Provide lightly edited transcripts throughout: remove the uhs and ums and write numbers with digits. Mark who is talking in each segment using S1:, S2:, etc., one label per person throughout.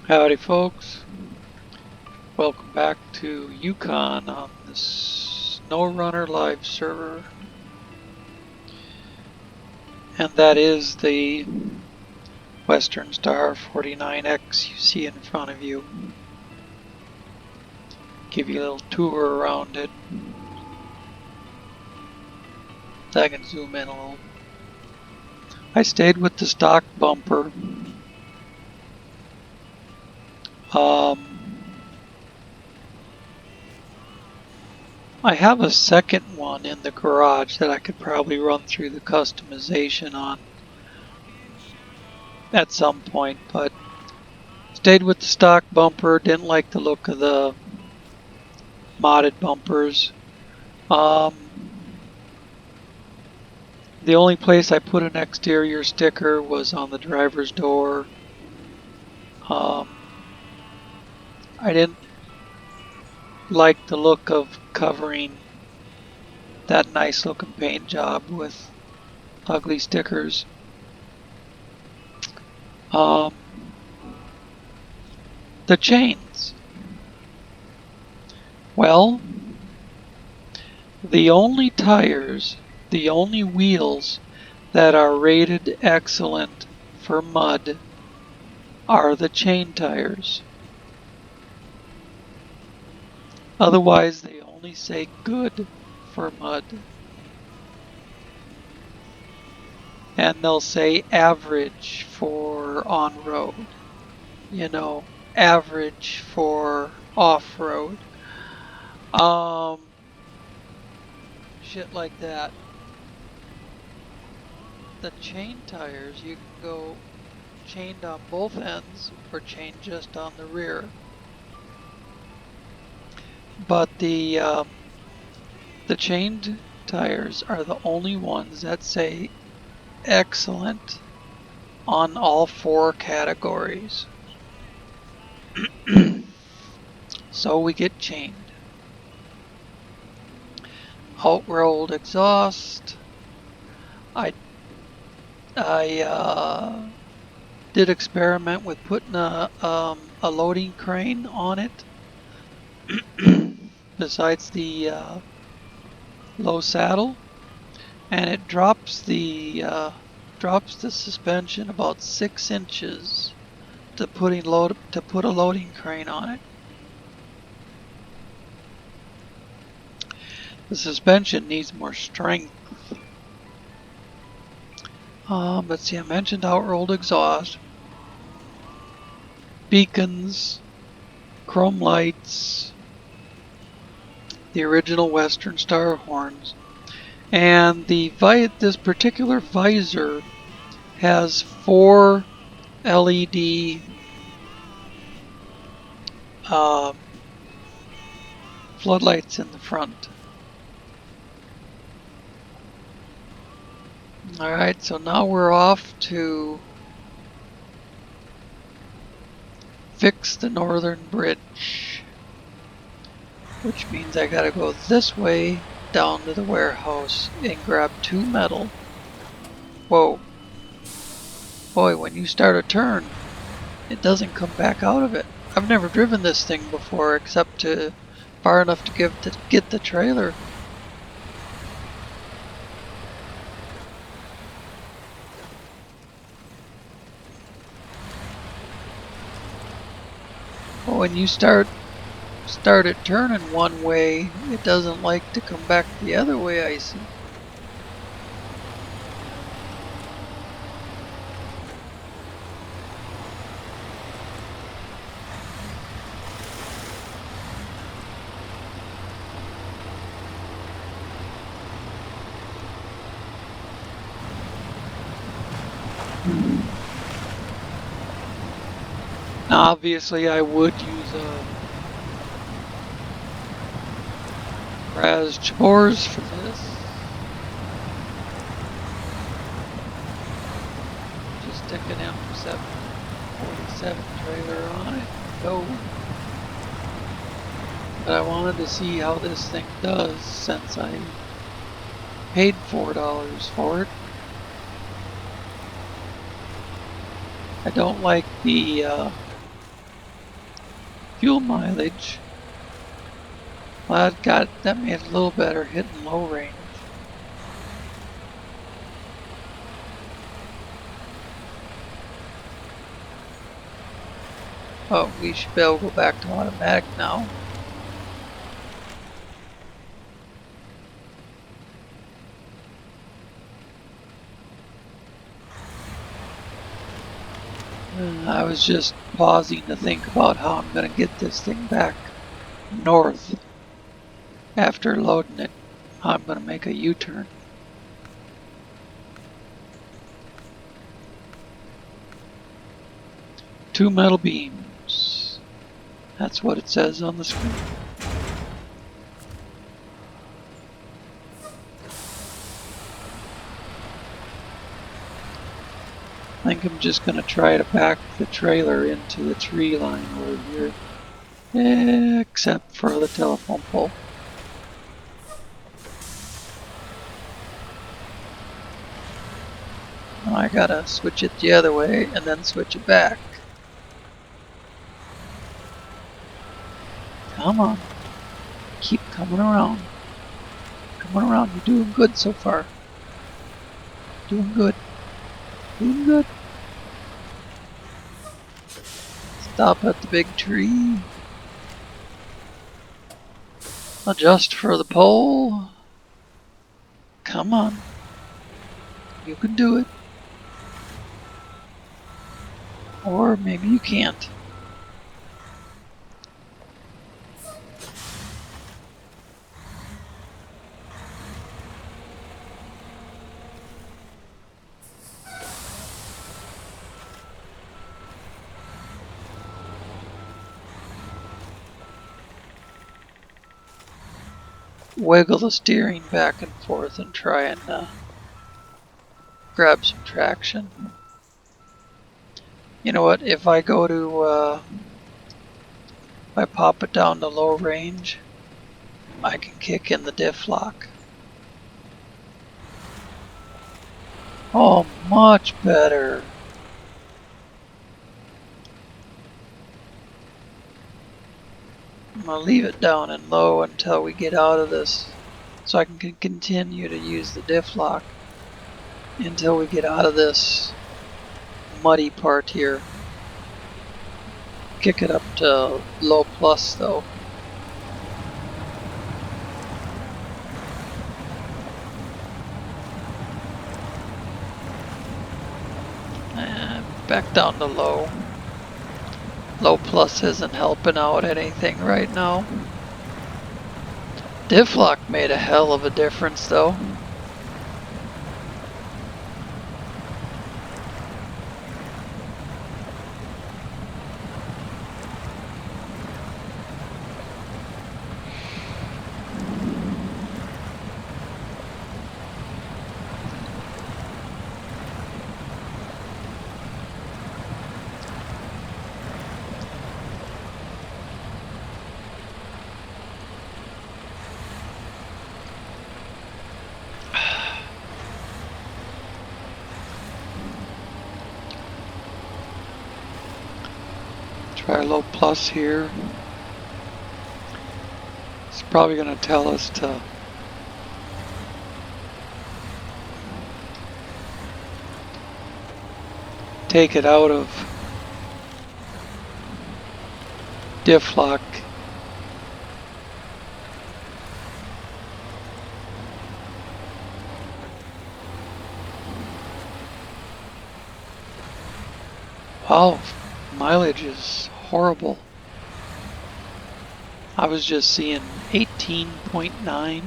S1: Howdy folks, welcome back to Yukon on the SnowRunner live server, and that is the Western Star 49X you see in front of you. Give you a little tour around it. I can zoom in a little. I stayed with the stock bumper. I have a second one in the garage that I could probably run through the customization on at some point, but stayed with the stock bumper. Didn't like the look of the modded bumpers. The only place I put an exterior sticker was on the driver's door. I didn't like the look of covering that nice looking paint job with ugly stickers. The chains. Well, the only tires, the only wheels that are rated excellent for mud are the chain tires. Otherwise, they only say good for mud. And they'll say average for on-road. You know, average for off-road. Shit like that. The chain tires, you can go chained on both ends or chained just on the rear. But the chained tires are the only ones that say excellent on all four categories. So we get chained. Out-rolled exhaust. I did experiment with putting a loading crane on it. Besides the low saddle, and it drops the suspension about 6 inches to put a loading crane on it. The suspension needs more strength. Let's see, I mentioned out-rolled exhaust, beacons, chrome lights, the original Western Star horns, and this particular visor has 4 LED floodlights in the front. Alright, so now we're off to fix the northern bridge, which means I gotta go this way down to the warehouse and grab 2 metal. Whoa. Boy, when you start a turn, it doesn't come back out of it. I've never driven this thing before except to far enough to get the trailer. But when you start it turning one way, it doesn't like to come back the other way, I see. Now, obviously, I would use a Raz Chabors for this. Just stick an M747 trailer on it. Go. But I wanted to see how this thing does since I paid $4 for it. I don't like the fuel mileage. Well, that made it a little better hitting low range. Oh, we should be able to go back to automatic now. I was just pausing to think about how I'm going to get this thing back north after loading it. How I'm going to make a U-turn. Two metal beams. That's what it says on the screen. I think I'm just going to try to back the trailer into the tree line over here. Except for the telephone pole. Now I gotta switch it the other way and then switch it back. Come on. Keep coming around. Coming around. You're doing good so far. Doing good. Doing good. Stop at the big tree. Adjust for the pole. Come on. You can do it. Or maybe you can't. Wiggle the steering back and forth and try and grab some traction. You know what, if I go to, if I pop it down to low range, I can kick in the diff lock. Oh, much better. I'm gonna leave it down and low until we get out of this, so I can continue to use the diff lock until we get out of this muddy part here. Kick it up to low plus though. And back down to low. Low plus isn't helping out anything right now. Diff lock made a hell of a difference though. Try low plus here. It's probably going to tell us to take it out of diff lock. Wow, mileage is horrible. I was just seeing 18.9.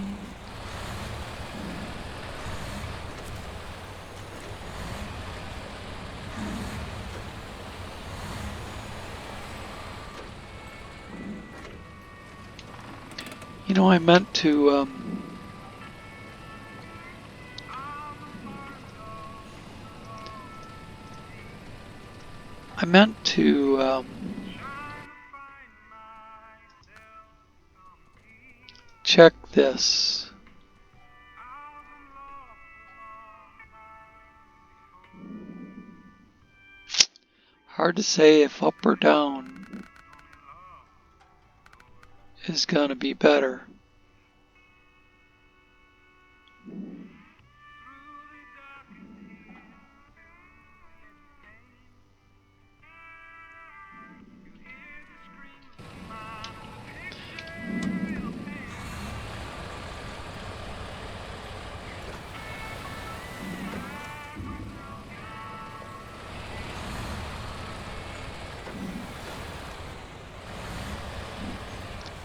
S1: You know, I meant to check this. Hard to say if up or down. is going to be better.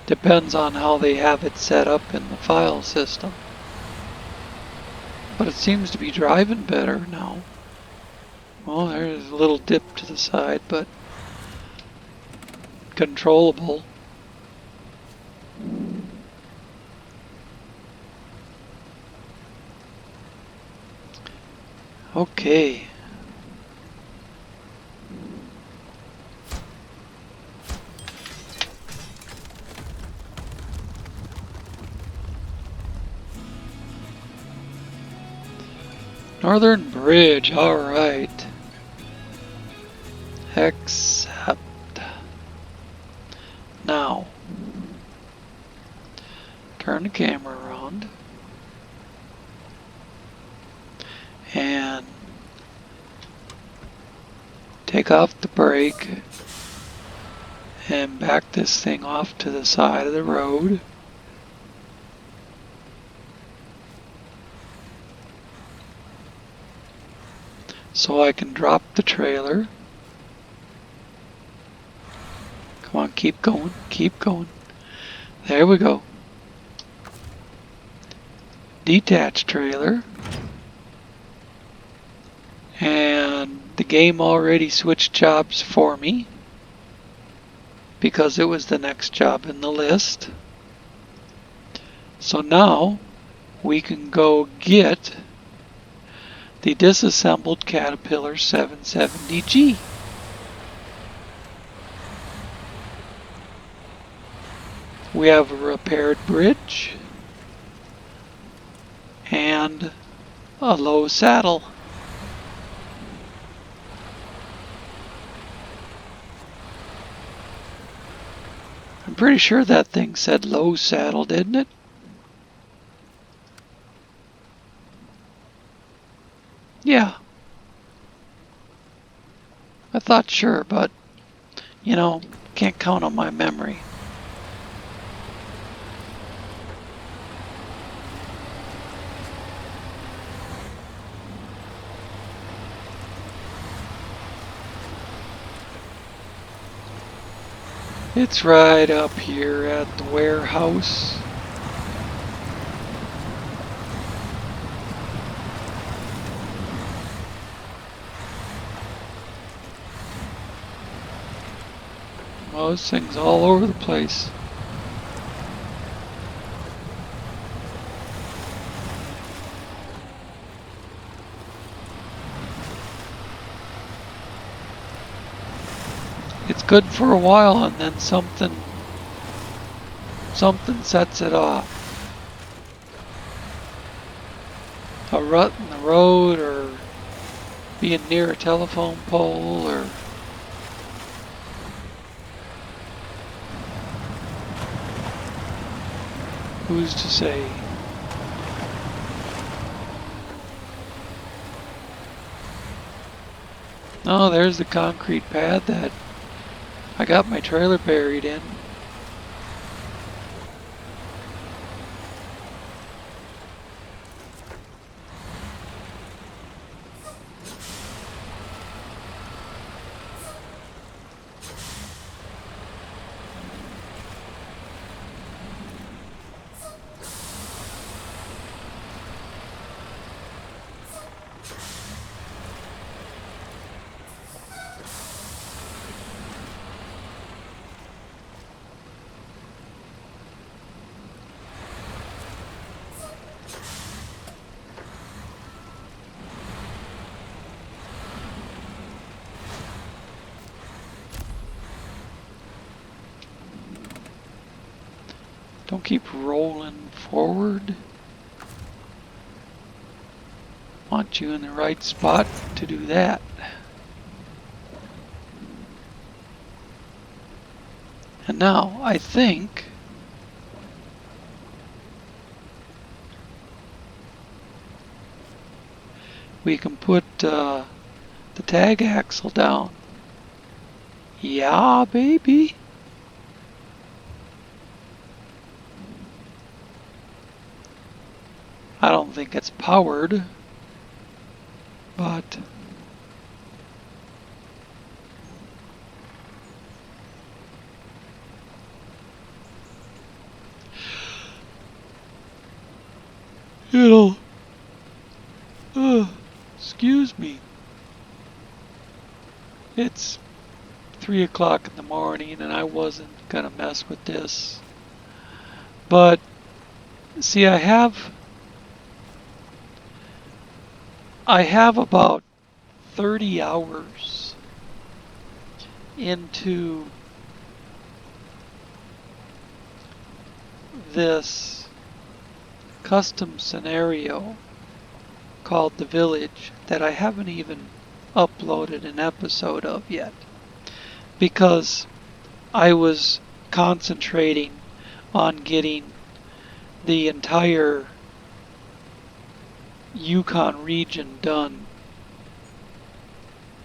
S1: Depends on how they have it set up in the file system. But it seems to be driving better now. Well, there's a little dip to the side, but controllable. Okay. Northern Bridge, alright. Accept. Now, turn the camera around. And take off the brake. And back this thing off to the side of the road. So I can drop the trailer. Come on, keep going, keep going. There we go. Detach trailer. And the game already switched jobs for me because it was the next job in the list. So now we can go get the disassembled Caterpillar 770G. We have a repaired bridge and a low saddle. I'm pretty sure that thing said low saddle, didn't it? Yeah. I thought sure, but, you know, can't count on my memory. It's right up here at the warehouse. Well, this thing's all over the place. It's good for a while and then something sets it off. A rut in the road or being near a telephone pole or who's to say? Oh, there's the concrete pad that I got my trailer buried in. Don't keep rolling forward. Want you in the right spot to do that. And now I think we can put the tag axle down. Yeah, baby. I don't think it's powered, but it'll, excuse me. It's 3 o'clock in the morning and I wasn't gonna mess with this. But see, I have about 30 hours into this custom scenario called The Village that I haven't even uploaded an episode of yet, because I was concentrating on getting the entire Yukon region done.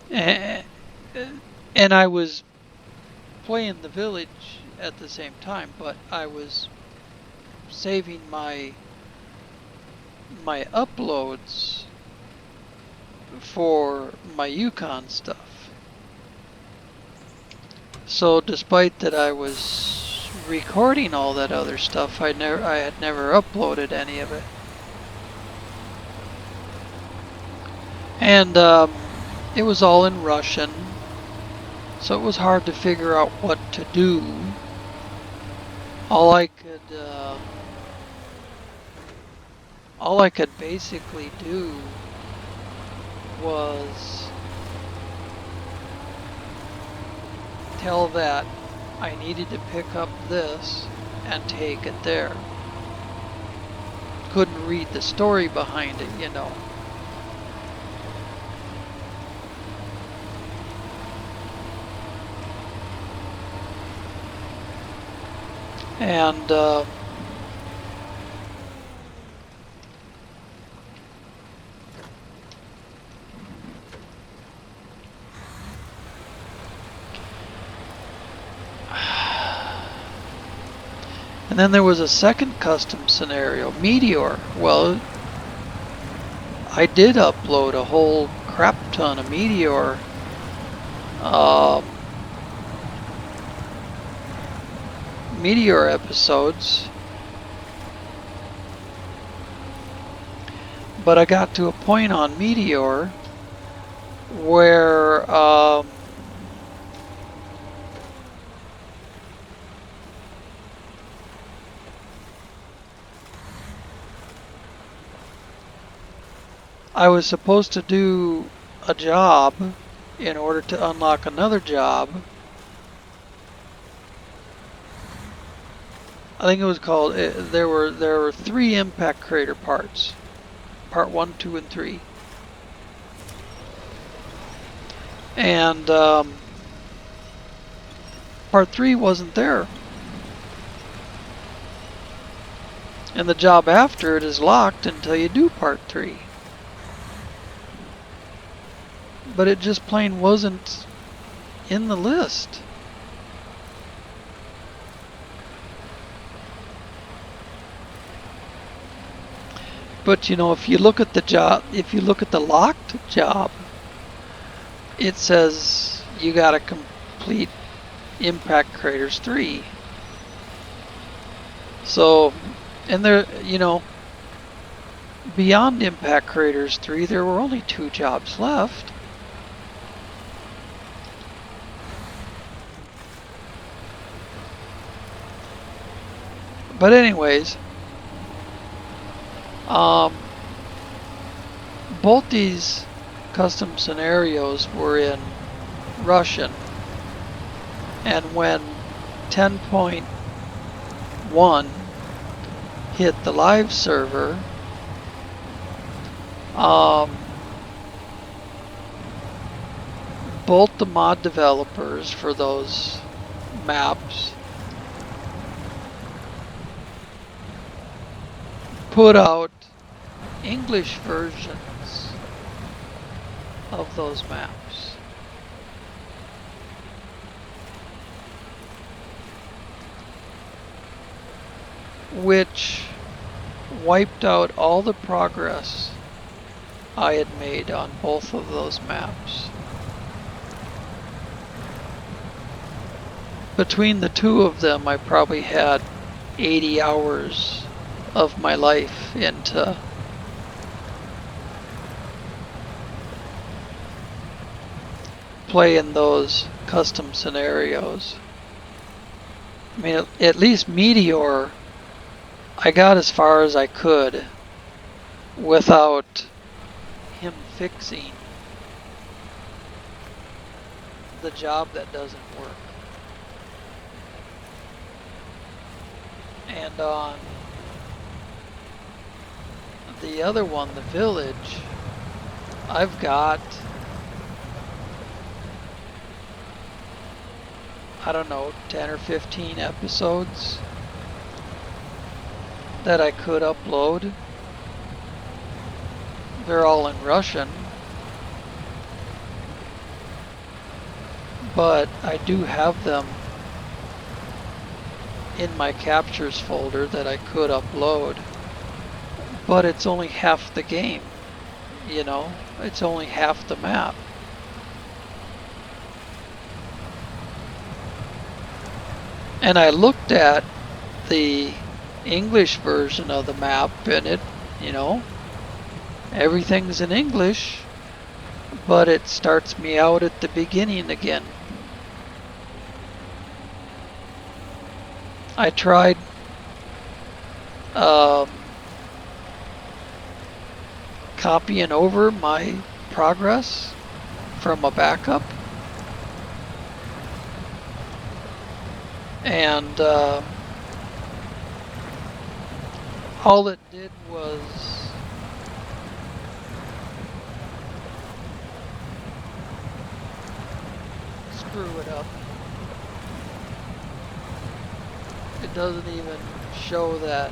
S1: And I was playing The Village at the same time, but I was saving my uploads for my Yukon stuff. So despite that I was recording all that other stuff, I had never uploaded any of it. And it was all in Russian, so it was hard to figure out what to do. All I could basically do was tell that I needed to pick up this and take it there. Couldn't read the story behind it, you know. And then there was a second custom scenario, Meteor. Well, I did upload a whole crap ton of Meteor episodes, but I got to a point on Meteor where I was supposed to do a job in order to unlock another job. I think it was called, there were 3 impact crater parts. Part 1, 2, and 3. And part 3 wasn't there. And the job after it is locked until you do part 3. But it just plain wasn't in the list. But you know, if you look at the job, if you look at the locked job, it says you gotta complete Impact Craters 3. So, and there, you know, beyond Impact Craters 3, there were only 2 jobs left. But anyways, both these custom scenarios were in Russian, and when 10.1 hit the live server, both the mod developers for those maps put out English versions of those maps. Which wiped out all the progress I had made on both of those maps. Between the two of them, I probably had 80 hours of my life into playing those custom scenarios. I mean, at least Meteor, I got as far as I could without him fixing the job that doesn't work. And on the other one, the village, I've got, I don't know, 10 or 15 episodes that I could upload. They're all in Russian, but I do have them in my captures folder that I could upload. But it's only half the game, you know? It's only half the map. And I looked at the English version of the map and it, you know, everything's in English, but it starts me out at the beginning again. I tried copying over my progress from a backup, and all it did was screw it up. It doesn't even show that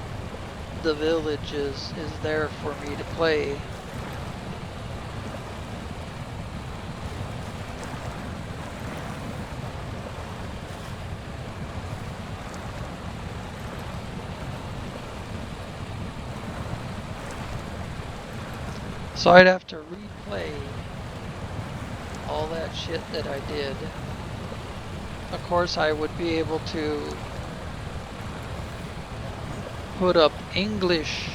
S1: the village is there for me to play. So I'd have to replay all that shit that I did. Of course, I would be able to put up English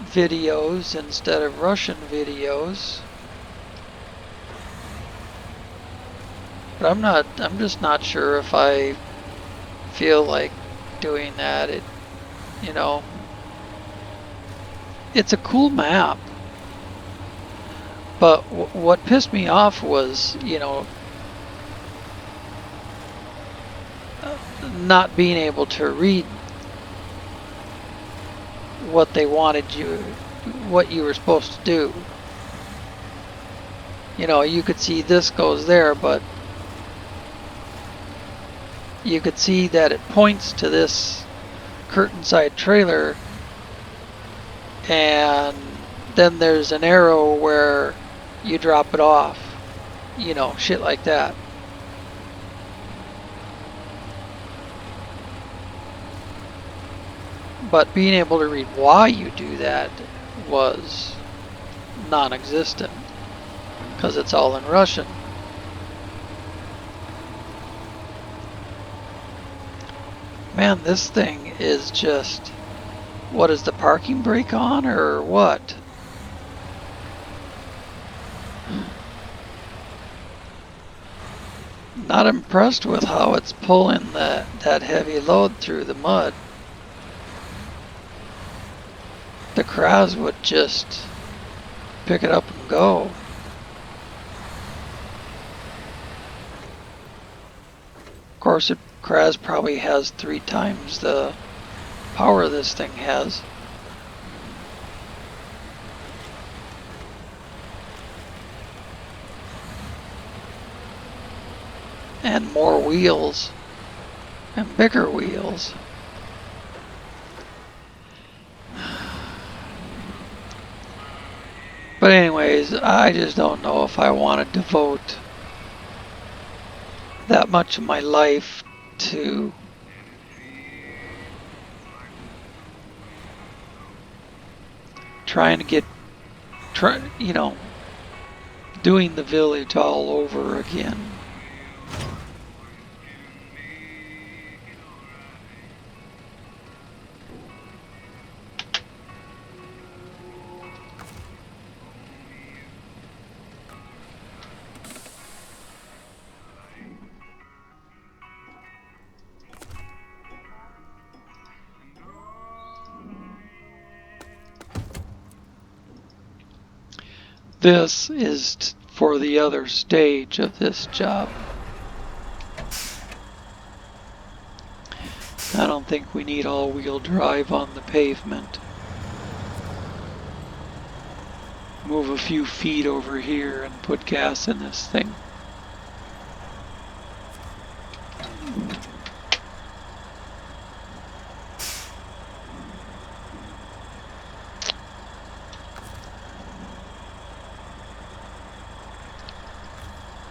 S1: videos instead of Russian videos. But I'm just not sure if I feel like doing that. It, you know, it's a cool map. But what pissed me off was, you know, not being able to read what they wanted you, what you were supposed to do. You know, you could see this goes there, but you could see that it points to this curtain side trailer, and then there's an arrow where you drop it off. You know, shit like that. But being able to read why you do that was non-existent, because it's all in Russian. Man, this thing is just... What, is the parking brake on or what? Not impressed with how it's pulling that heavy load through the mud. The Kraz would just pick it up and go. Of course, the Kraz probably has 3 times the power this thing has. And more wheels. And bigger wheels. But anyways, I just don't know if I want to devote that much of my life to trying to get, you know, doing the village all over again. This is for the other stage of this job. I don't think we need all-wheel drive on the pavement. Move a few feet over here and put gas in this thing.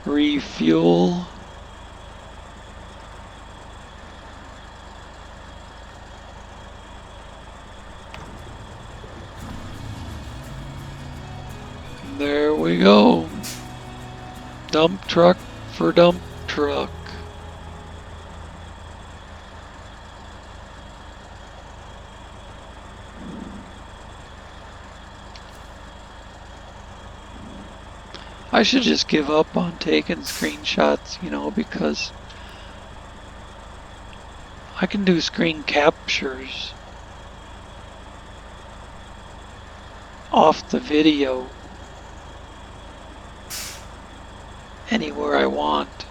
S1: Refuel. There we go. Dump truck for dump truck. I should just give up on taking screenshots, you know, because I can do screen captures off the video anywhere I want.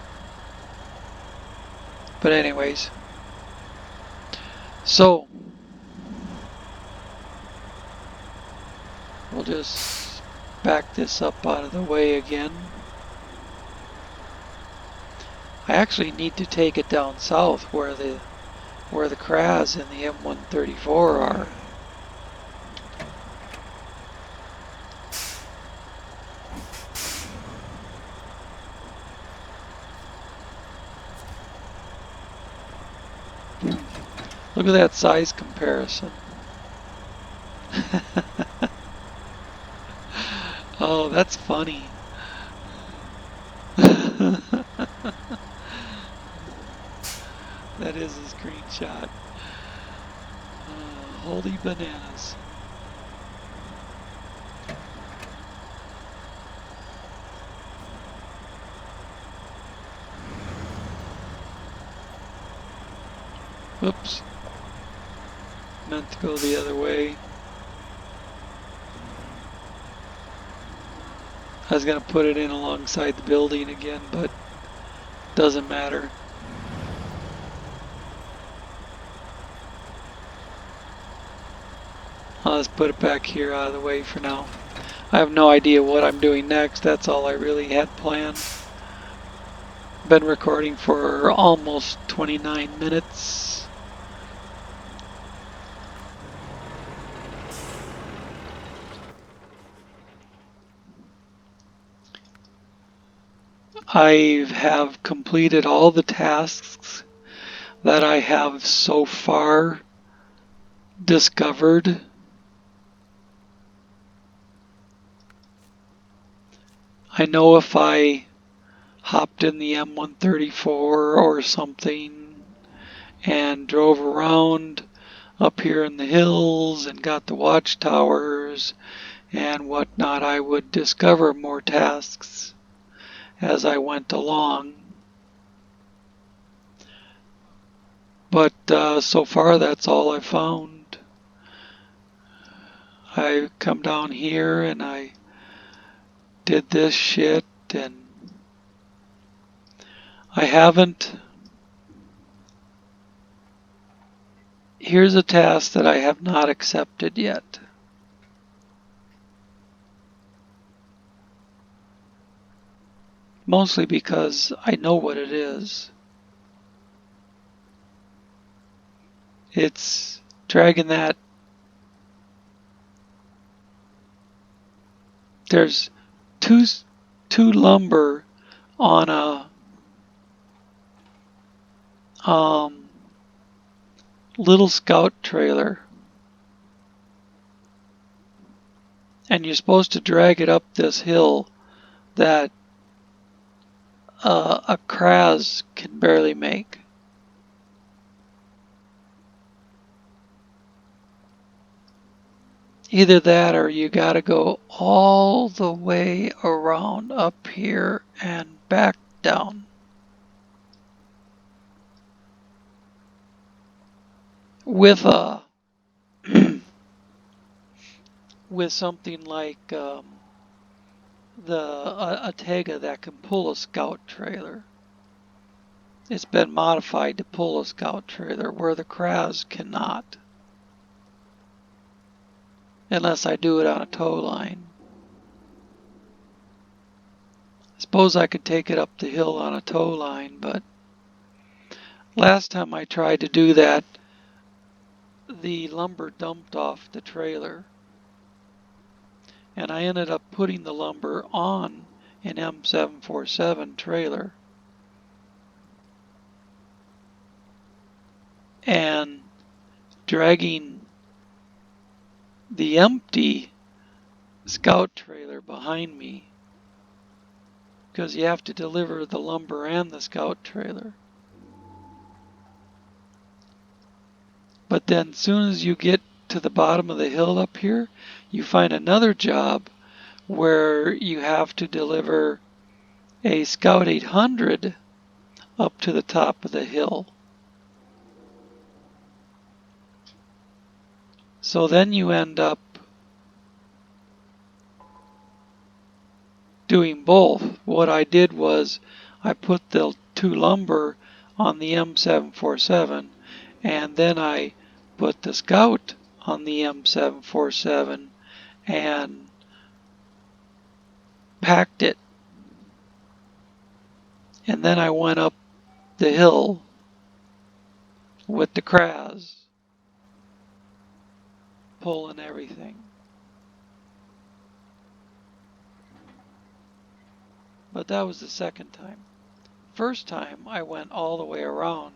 S1: But anyways, so we'll just back this up out of the way again. I actually need to take it down south where the CRAS and the M134 are. Look at that size comparison. Oh, that's funny. That is a screenshot. Holy bananas. Whoops. Meant to go the other way. I was going to put it in alongside the building again, but doesn't matter. I'll just put it back here out of the way for now. I have no idea what I'm doing next. That's all I really had planned. Been recording for almost 29 minutes. I have completed all the tasks that I have so far discovered. I know if I hopped in the M134 or something and drove around up here in the hills and got the watchtowers and whatnot, I would discover more tasks as I went along. But so far that's all I found. I come down here and I did this shit, and I haven't. Here's a task that I have not accepted yet. Mostly because I know what it is. It's dragging that there's two lumber on a little scout trailer, and you're supposed to drag it up this hill that a Kraz can barely make. Either that or you gotta go all the way around up here and back down. With a with something like a Tega that can pull a scout trailer. It's been modified to pull a scout trailer where the Kraz cannot. Unless I do it on a tow line. I suppose I could take it up the hill on a tow line, but last time I tried to do that, the lumber dumped off the trailer. And I ended up putting the lumber on an M747 trailer. And dragging the empty scout trailer behind me, because you have to deliver the lumber and the scout trailer. But then as soon as you get to the bottom of the hill up here, you find another job where you have to deliver a Scout 800 up to the top of the hill. So then you end up doing both. What I did was I put the two lumber on the M747, and then I put the Scout on the M747 and packed it. And then I went up the hill with the Kraz pulling everything. But that was the second time. First time I went all the way around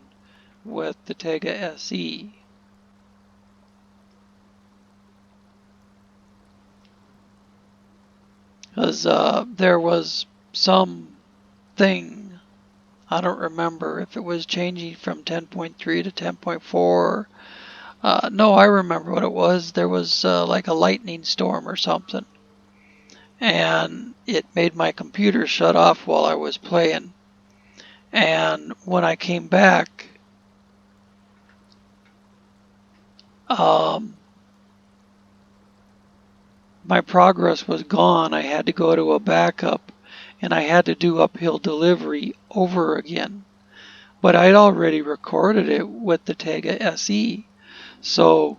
S1: with the Tega SE. Because there was some thing, I don't remember if it was changing from 10.3 to 10.4. No, I remember what it was. There was like a lightning storm or something. And it made my computer shut off while I was playing. And when I came back, my progress was gone. I had to go to a backup, and I had to do uphill delivery over again. But I'd already recorded it with the Tega SE, so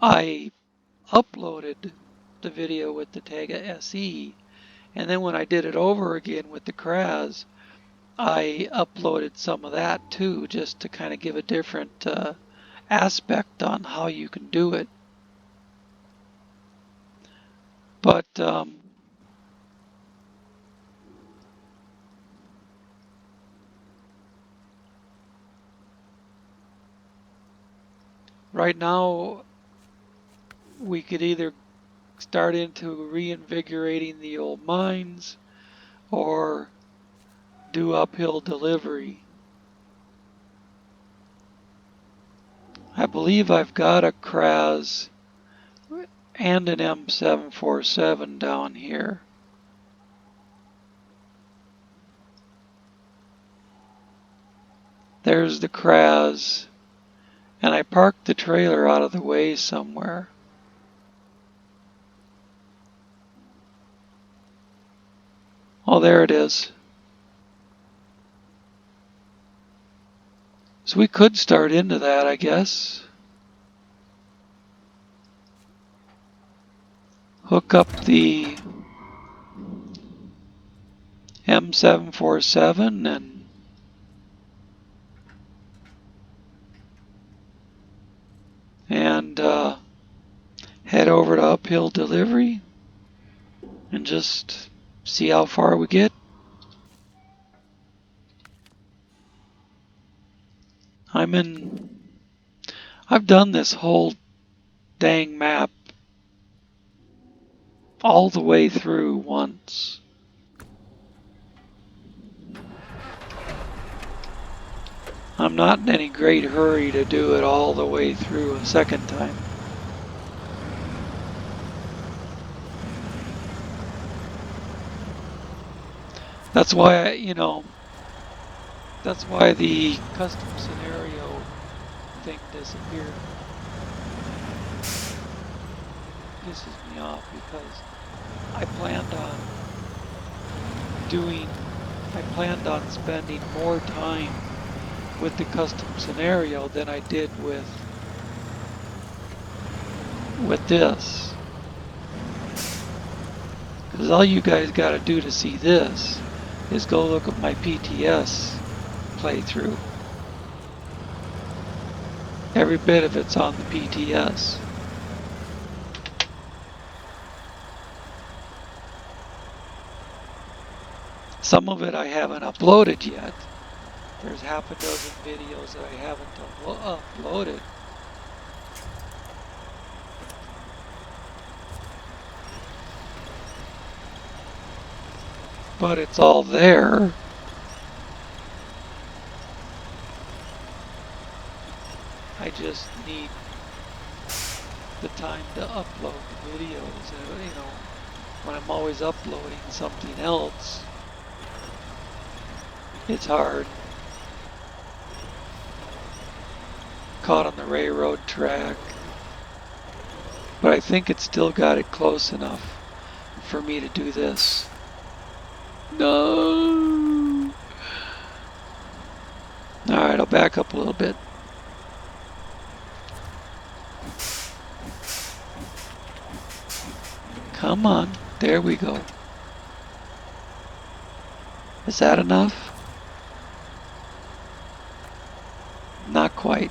S1: I uploaded the video with the Tega SE, and then when I did it over again with the Kraz, I uploaded some of that too, just to kind of give a different aspect on how you can do it. But right now, we could either start into reinvigorating the old mines or do uphill delivery. I believe I've got a Kraz and an M747 down here. There's the Kraz, and I parked the trailer out of the way somewhere. Oh, there it is. So we could start into that, I guess. Hook up the M747 and head over to uphill delivery. and just see how far we get. I've done this whole dang map all the way through once. I'm not in any great hurry to do it all the way through a second time. That's why, that's why the custom scenario thing disappeared. Pisses me off because I planned on spending more time with the custom scenario than I did with this. Because all you guys gotta do to see this is go look at my PTS playthrough. Every bit of it's on the PTS. Some of it I haven't uploaded yet. There's half a dozen videos that I haven't uploaded. But it's all there. I just need the time to upload the videos. When I'm always uploading something else, it's hard. Caught on the railroad track. But I think it's still got it close enough for me to do this. No! Alright, I'll back up a little bit. Come on, there we go. Is that enough? Not quite.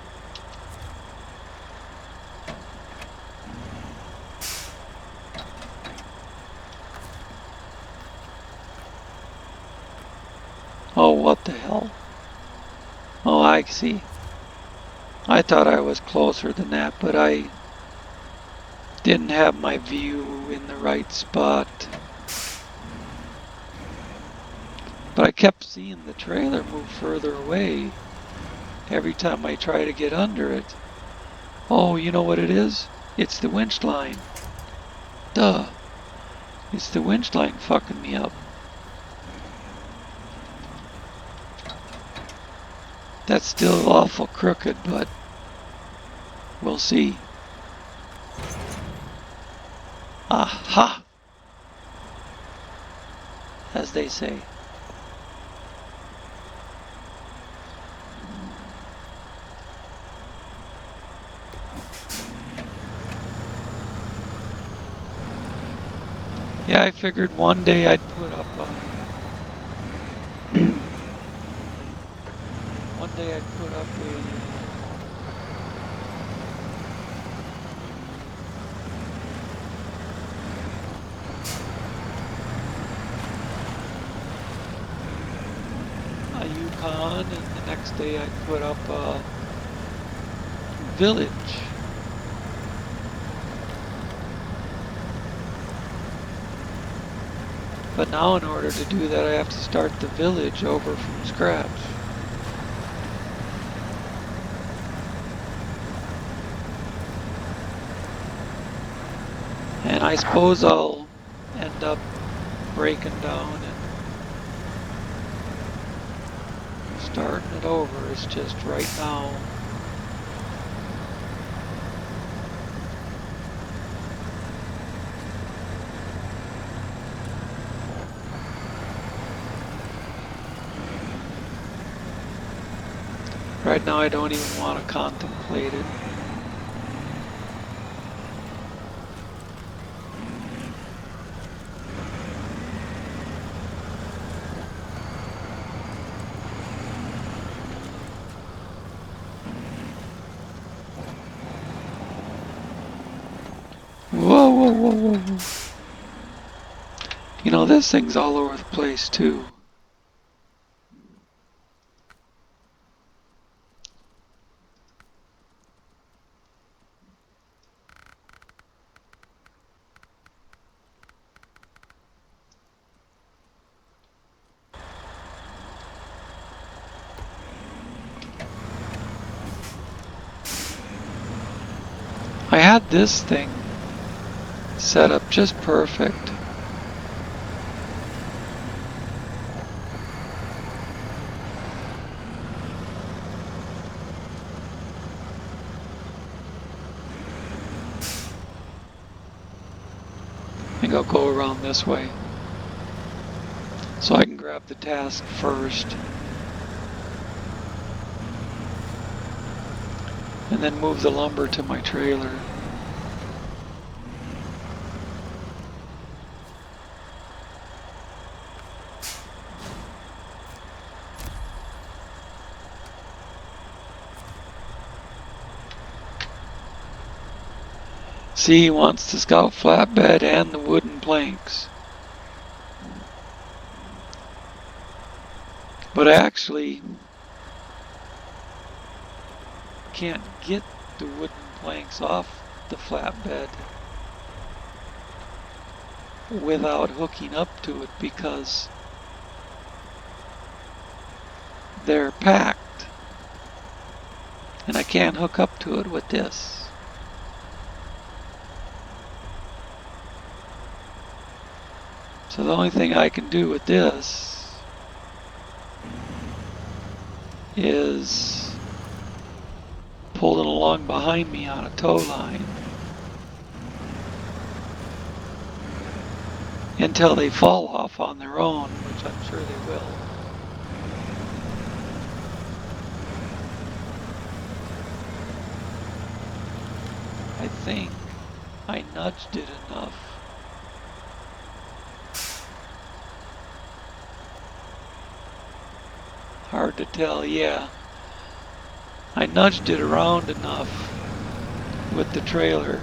S1: Oh, what the hell? Oh, I see. I thought I was closer than that, but I didn't have my view in the right spot. But I kept seeing the trailer move further away every time I try to get under it. Oh, you know what it is? It's the winch line. Duh. It's the winch line fucking me up. That's still awful crooked, but we'll see. Aha! As they say. Yeah, I figured one day I'd put up one day I'd put up a Yukon, and the next day I'd put up a village. But now in order to do that, I have to start the village over from scratch. And I suppose I'll end up breaking down and starting it over. It's just right now. Right now I don't even want to contemplate it. Whoa, whoa, whoa, whoa, whoa. You know, this thing's all over the place too. I had this thing set up just perfect. I think I'll go around this way so I can grab the task first and then move the lumber to my trailer. See, he wants the scout flatbed and the wooden planks. But I actually can't get the wooden planks off the flatbed without hooking up to it because they're packed. And I can't hook up to it with this. So the only thing I can do with this is pull it along behind me on a tow line until they fall off on their own, which I'm sure they will. I think I nudged it enough. Hard to tell, yeah. I nudged it around enough with the trailer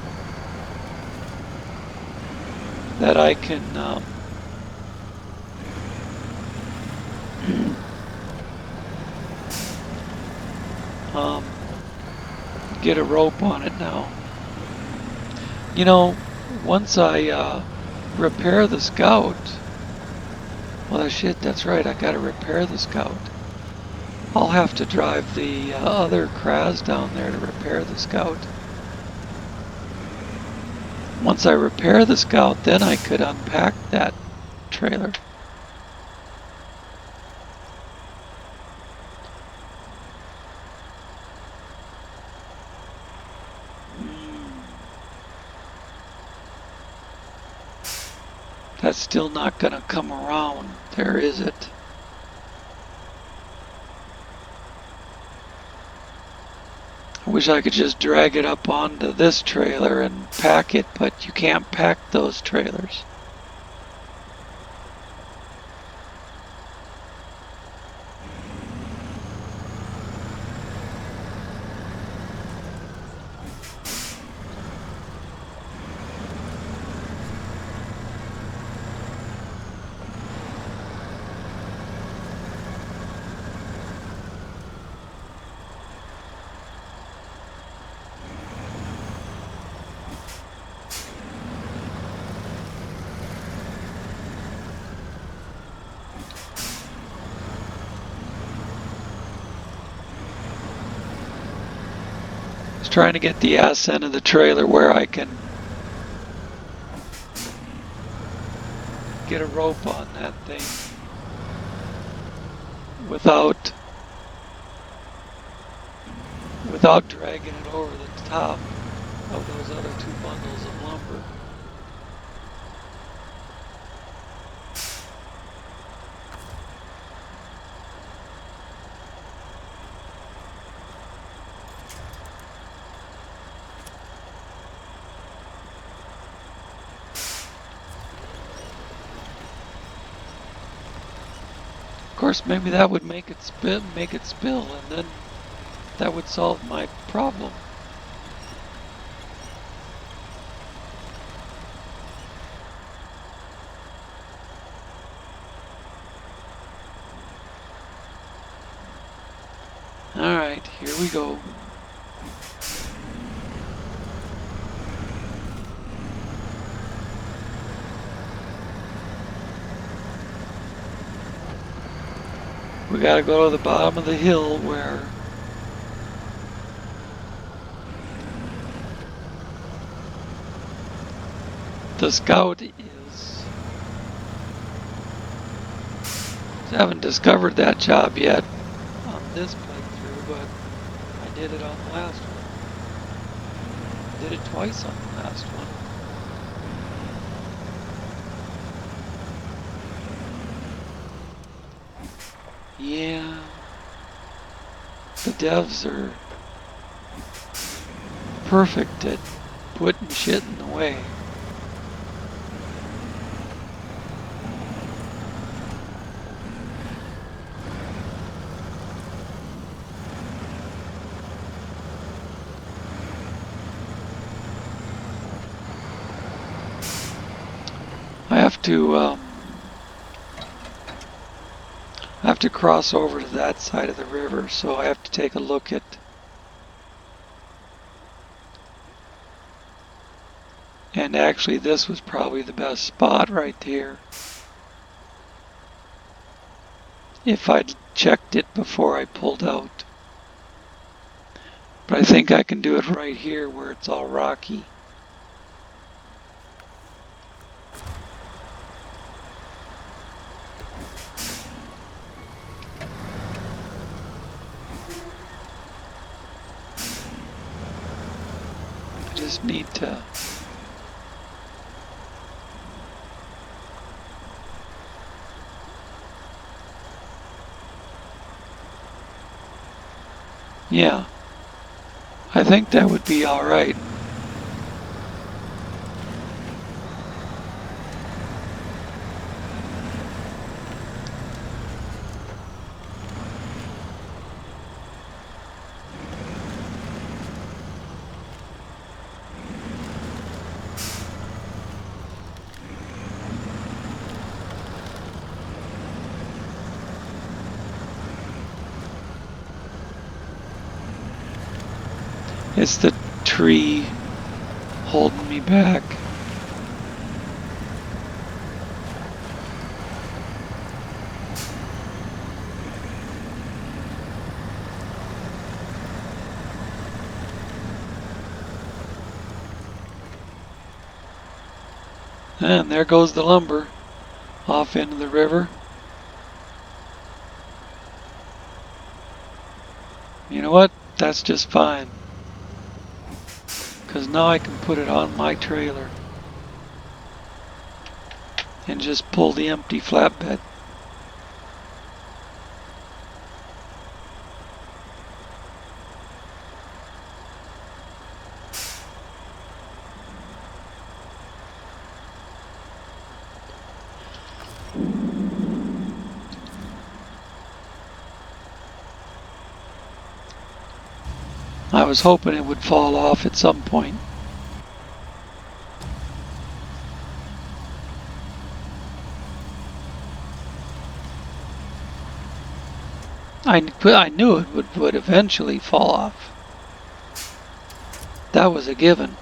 S1: that I can get a rope on it now. You know, once I repair the Scout, well shit, that's right, I gotta repair the Scout. I'll have to drive the other Kraz down there to repair the Scout. Once I repair the Scout, then I could unpack that trailer. That's still not gonna come around there, is it? I wish I could just drag it up onto this trailer and pack it, but you can't pack those trailers. Trying to get the ass end of the trailer where I can get a rope on that thing without dragging it over the top of those other two bundles of lumber. Of course, maybe that would make it spill, and then that would solve my problem. Alright, here we go. We gotta go to the bottom of the hill where the scout is. I haven't discovered that job yet on this playthrough, but I did it on the last one. I did it twice on the last one. Yeah, the devs are perfect at putting shit in the way. I have to cross over to that side of the river, so I have to take a look at and actually this was probably the best spot right here if I'd checked it before I pulled out. But I think I can do it right here where it's all rocky. I just need to yeah, I think that would be all right. It's the tree holding me back. And there goes the lumber off into the river. You know what? That's just fine. Because now I can put it on my trailer and just pull the empty flatbed. I was hoping it would fall off at some point. I knew it would eventually fall off. That was a given.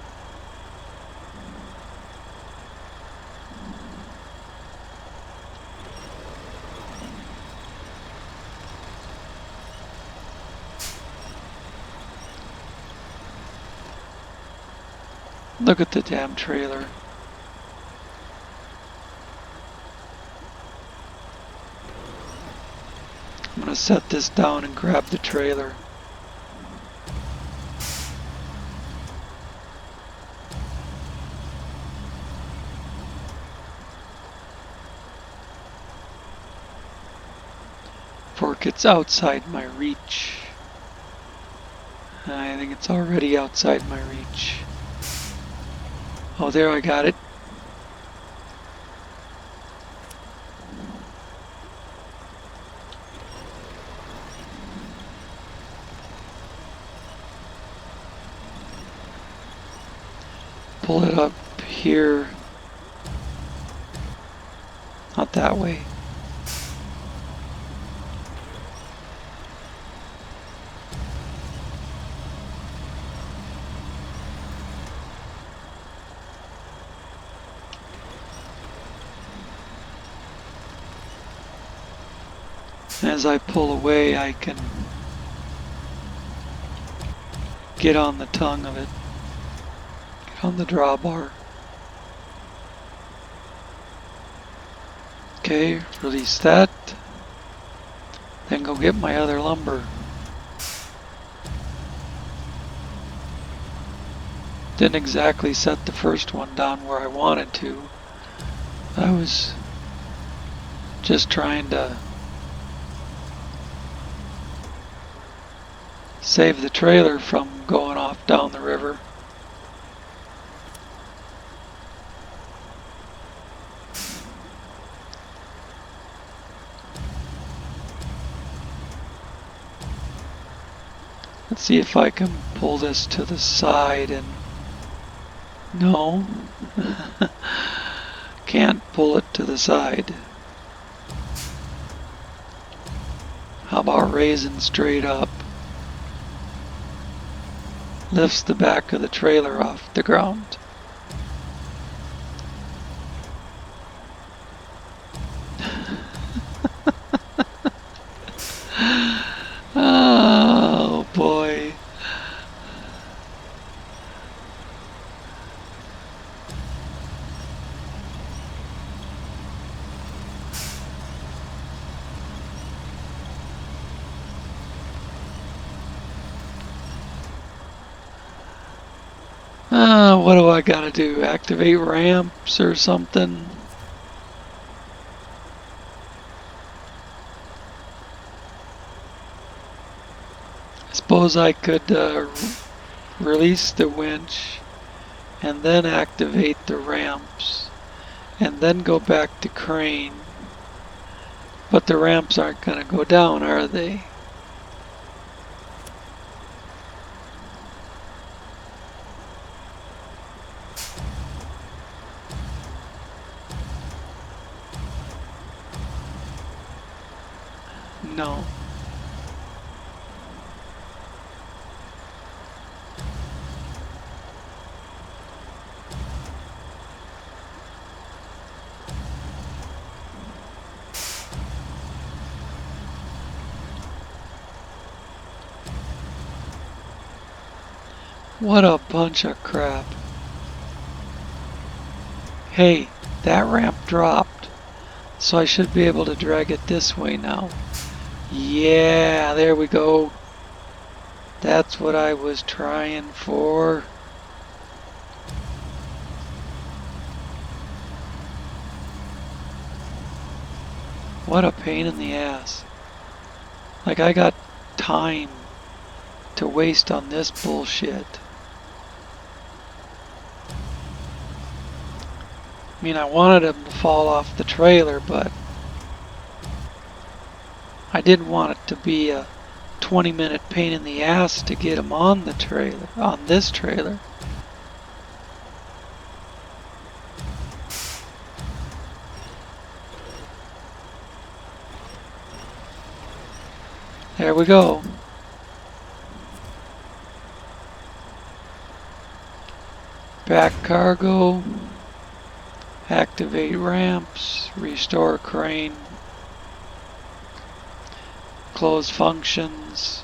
S1: Look at the damn trailer. I'm gonna set this down and grab the trailer. Before it gets outside my reach. I think it's already outside my reach. Oh, there, I got it. Pull it up here. Not that way. As I pull away, I can get on the tongue of it, get on the drawbar. Okay, release that. Then go get my other lumber. Didn't exactly set the first one down where I wanted to. I was just trying to save the trailer from going off down the river. Let's see if I can pull this to the side and... No. Can't pull it to the side. How about raising straight up? Lifts the back of the trailer off the ground. Oh boy. What do I gotta do? Activate ramps or something? I suppose I could release the winch and then activate the ramps and then go back to crane. But the ramps aren't gonna go down, are they? No. What a bunch of crap. Hey, that ramp dropped, so I should be able to drag it this way now. Yeah, there we go. That's what I was trying for. What a pain in the ass. Like, I got time to waste on this bullshit. I mean, I wanted him to fall off the trailer, but I didn't want it to be a 20-minute pain in the ass to get him on the trailer, on this trailer. There we go. Back cargo. Activate ramps. Restore crane. Close functions.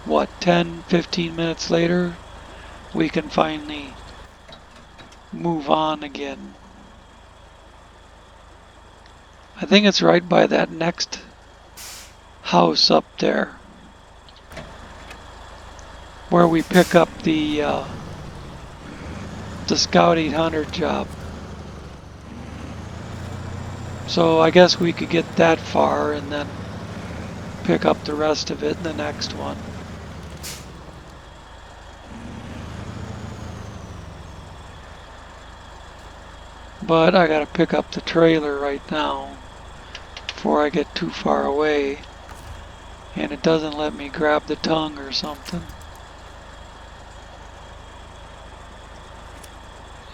S1: What, 10-15 minutes later, we can finally move on again. I think it's right by that next house up there, where we pick up the Scout 800 job. So I guess we could get that far and then pick up the rest of it in the next one. But I gotta pick up the trailer right now before I get too far away, and it doesn't let me grab the tongue or something.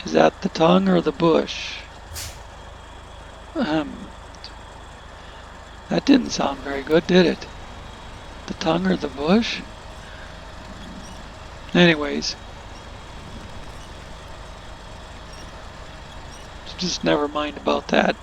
S1: Is that the tongue or the bush? That didn't sound very good, did it? The tongue or the bush? Anyways. So just never mind about that.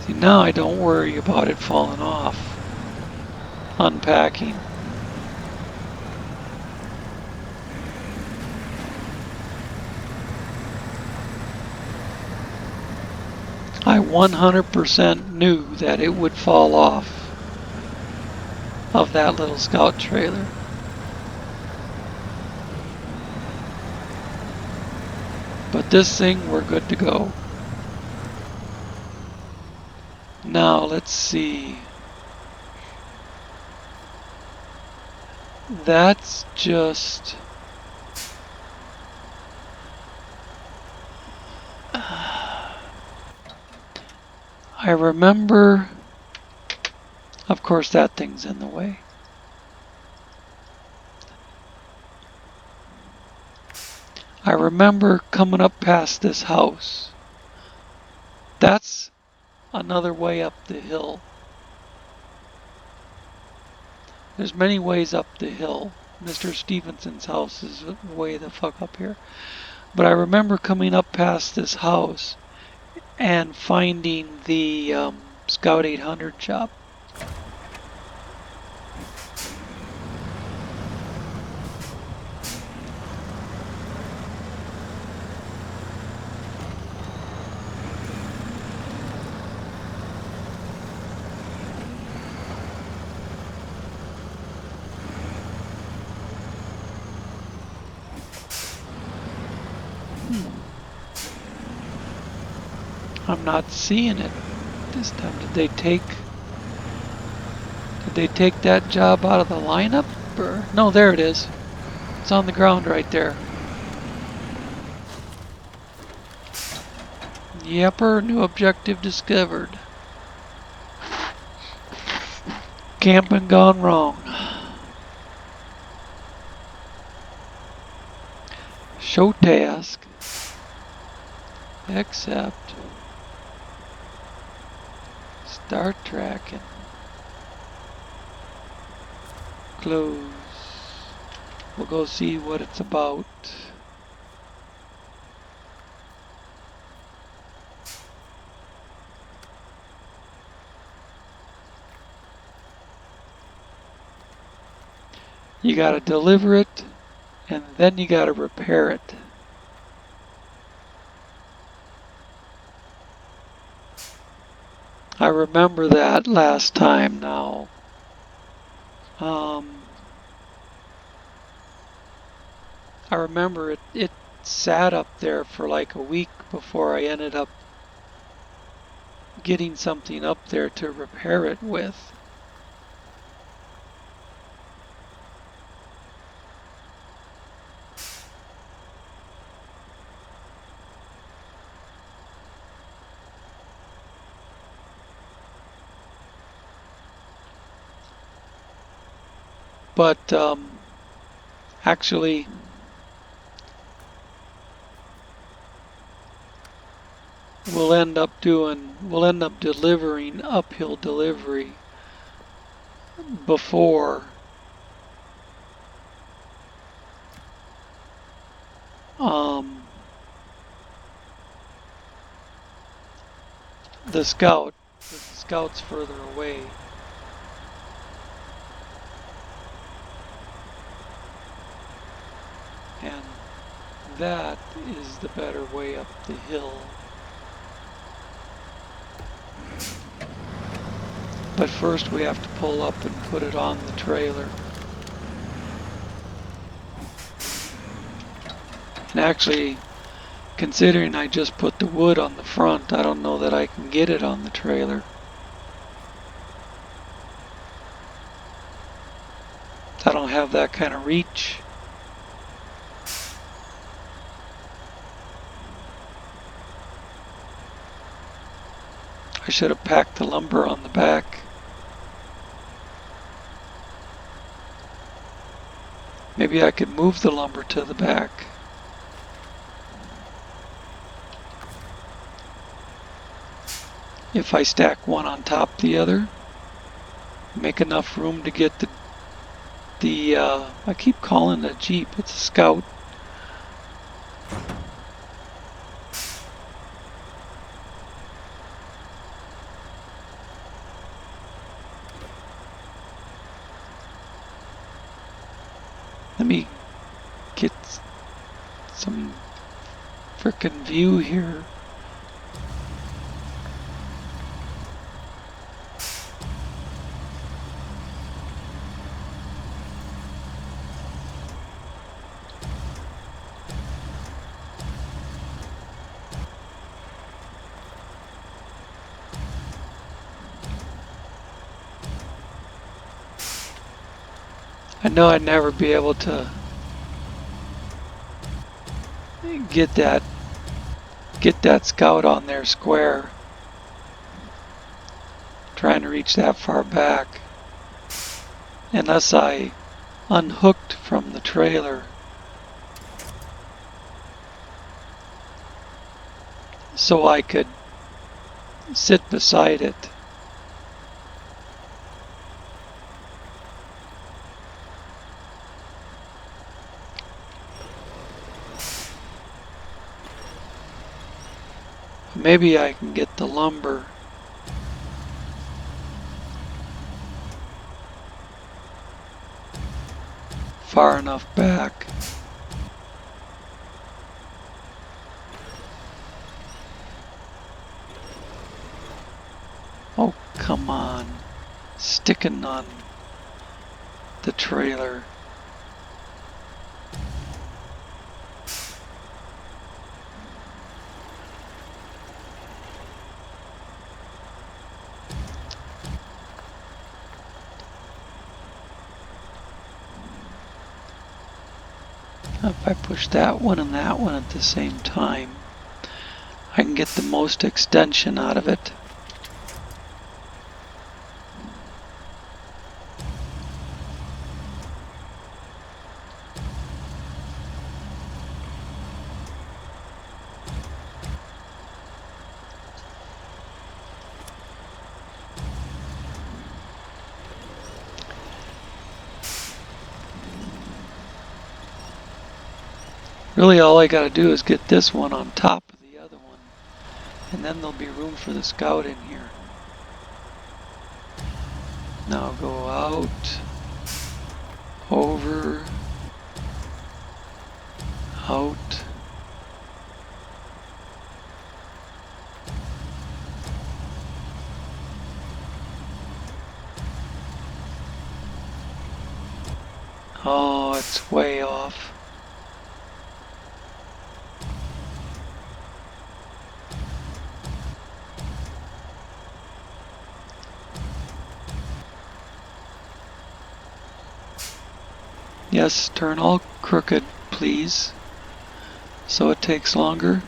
S1: See, now I don't worry about it falling off. Unpacking. I 100% knew that it would fall off of that little scout trailer. But this thing, we're good to go. Now, let's see. That's just... I remember... Of course, that thing's in the way. I remember coming up past this house. That's another way up the hill. There's many ways up the hill. Mr. Stevenson's house is way the fuck up here. But I remember coming up past this house and finding the Scout 800 shop. I'm not seeing it this time. Did they take that job out of the lineup? Or no, there it is. It's on the ground right there. Yepper, new objective discovered. Camping gone wrong. Show task. Accept. Start tracking. Close. We'll go see what it's about. You gotta deliver it, and then you gotta repair it. I remember that last time now. I remember it sat up there for like a week before I ended up getting something up there to repair it with. But actually, we'll end up delivering uphill delivery before the scout. The scout's further away. And that is the better way up the hill. But first we have to pull up and put it on the trailer. And actually, considering I just put the wood on the front, I don't know that I can get it on the trailer. I don't have that kind of reach. I should have packed the lumber on the back. Maybe I could move the lumber to the back. If I stack one on top of the other, make enough room to get I keep calling it a Jeep, it's a Scout. Let me get some frickin' view here. I know I'd never be able to get that Scout on there square. Trying to reach that far back. Unless I unhooked from the trailer. So I could sit beside it. Maybe I can get the lumber far enough back. Oh, come on. Sticking on the trailer. If I push that one and that one at the same time, I can get the most extension out of it. Really all I gotta do is get this one on top of the other one, and then there'll be room for the Scout in here. Now go out, over, out. Oh, it's way off. Yes, turn all crooked, please, so it takes longer.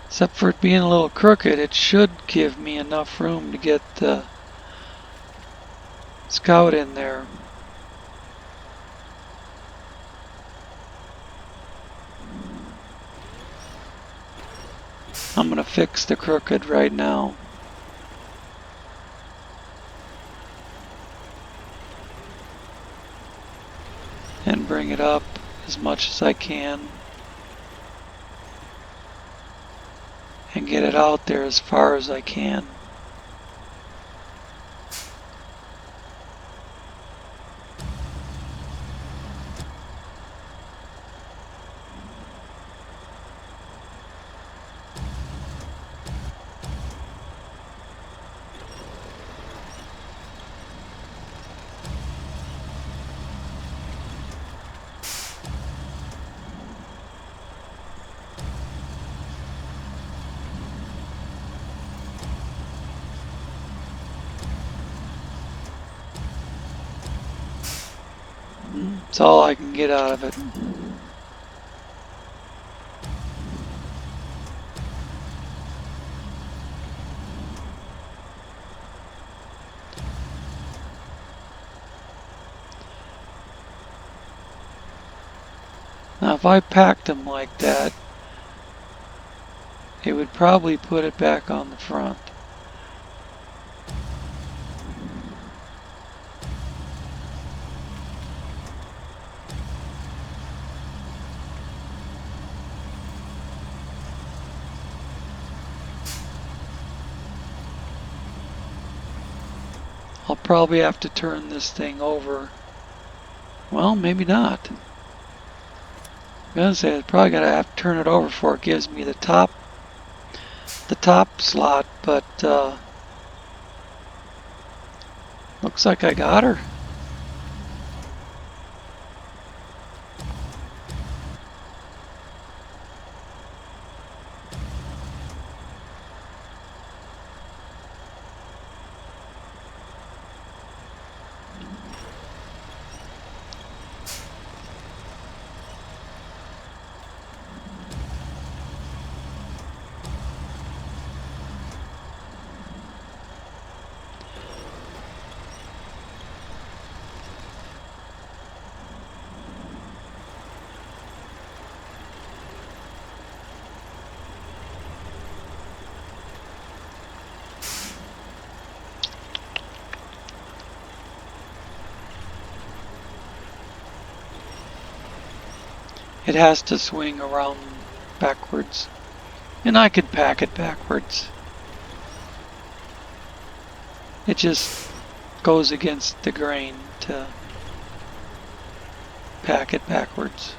S1: Except for it being a little crooked, it should give me enough room to get the Scout in there. I'm gonna fix the crooked right now. And bring it up as much as I can. And get it out there as far as I can. It's all I can get out of it. Now if I packed them like that, it would probably put it back on the front. I'll probably have to turn this thing over. Well, maybe not. I'm gonna say I probably gotta have to turn it over before it gives me the top slot, but looks like I got her. It has to swing around backwards. And I could pack it backwards. It just goes against the grain to pack it backwards.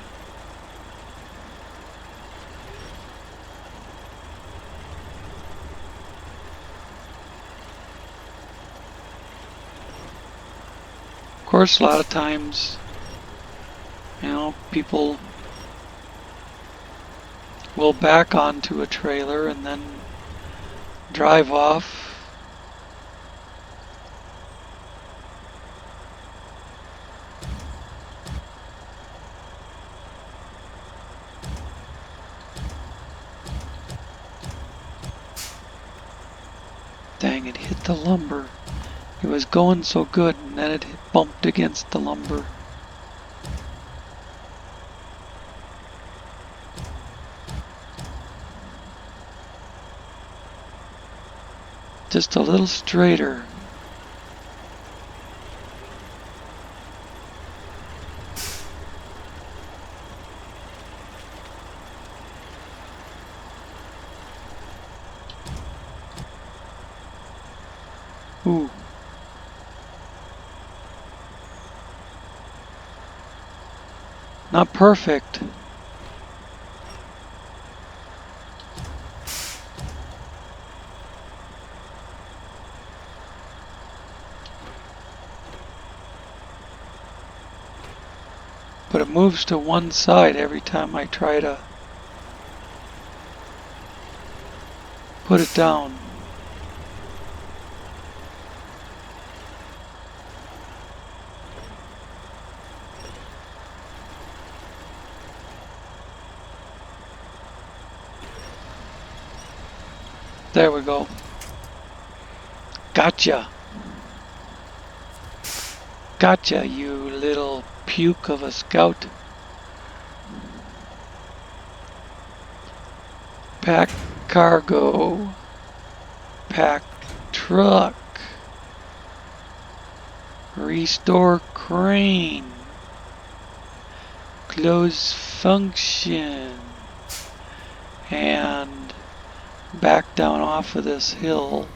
S1: Of course, a lot of times, people will back onto a trailer and then drive off. Dang, it hit the lumber. It was going so good and then it bumped against the lumber. Just a little straighter. Ooh. Not perfect. But it moves to one side every time I try to put it down. There we go. Gotcha. Gotcha, you little puke of a scout. Pack cargo. Pack truck. Restore crane. Close function. And back down off of this hill.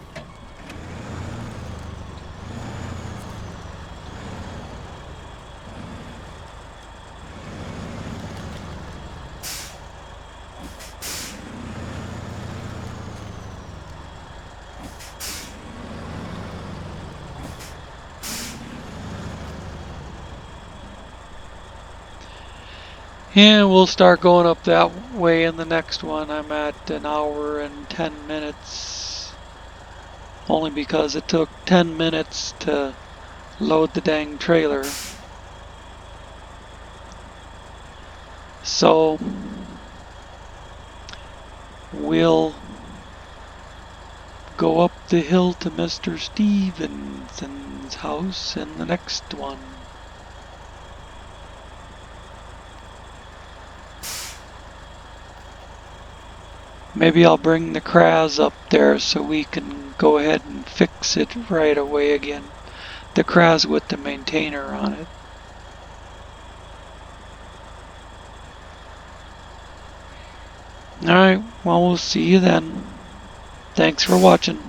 S1: And we'll start going up that way in the next one. I'm at an hour and 10 minutes. Only because it took 10 minutes to load the dang trailer. So we'll go up the hill to Mr. Stevenson's house in the next one. Maybe I'll bring the Kraz up there so we can go ahead and fix it right away again. The Kraz with the maintainer on it. Alright, well, we'll see you then. Thanks for watching.